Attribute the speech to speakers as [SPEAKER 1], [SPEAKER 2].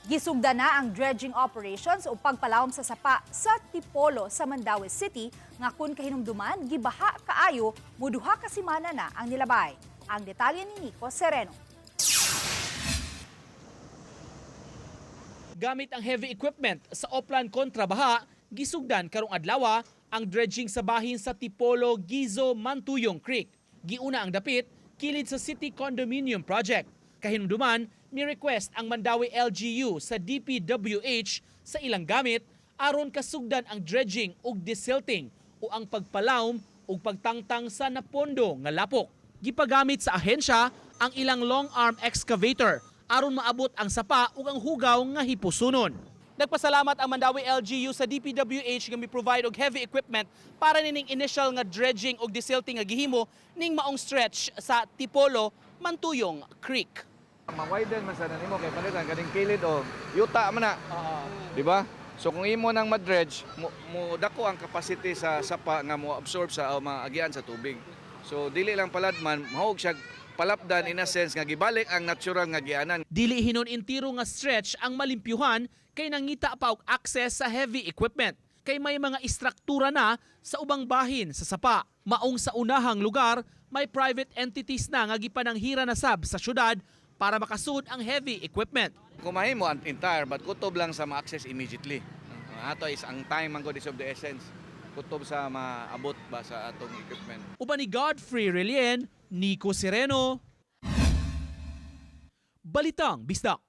[SPEAKER 1] Gisugda na ang dredging operations o pagpalawom sa sapa sa Tipolo sa Mandaue City nga kun kahinumduman gibaha kaayo muduha ka semana na ang nilabay. Ang detalye ni Nico Sereno.
[SPEAKER 2] Gamit ang heavy equipment sa Oplan kontra baha, gisugdan karong adlaw ang dredging sa bahin sa Tipolo, Gizo, Mantuyong Creek. Giuna ang dapit kilid sa City Condominium Project. Kahinumduman, ni-request ang Mandaue LGU sa DPWH sa ilang gamit aron kasugdan ang dredging ug desilting o ang pagpalawom ug pagtangtang sa napondo nga lapok. Gipagamit sa ahensya ang ilang long arm excavator aron maabot ang sapa ug ang hugaw nga hipusunon. Nagpasalamat ang Mandaue LGU sa DPWH nga mi-provide og heavy equipment para nining initial nga dredging ug desilting nga gihimo ning maong stretch sa Tipolo, Mantuyong Creek.
[SPEAKER 3] Ma-widen man sa nimo kay palitan kaning kilid o yuta man na. Di ba? So kung imo nang ma-dredge, mo dako ang capacity sa sapa nga mo absorb sa mga agian sa tubig. So dili lang paladman, mahog siya palapdan in a sense nga gibalik ang natural nga gianan.
[SPEAKER 2] Dili hinon intiro nga stretch ang malimpyuhan kay nangita pa og access sa heavy equipment. Kay may mga istruktura na sa ubang bahin sa sapa. Maong sa unahang lugar, may private entities na nga gipananghira na sab sa syudad para makasud ang heavy equipment.
[SPEAKER 3] Kumahin mo ang entire but kutob lang sa ma-access immediately. Ato is ang time man god is of the essence. Kutob sa maabot ba sa atong equipment.
[SPEAKER 2] Uban ni Godfrey Relien, Nico Sereno, Balitang Bisdak.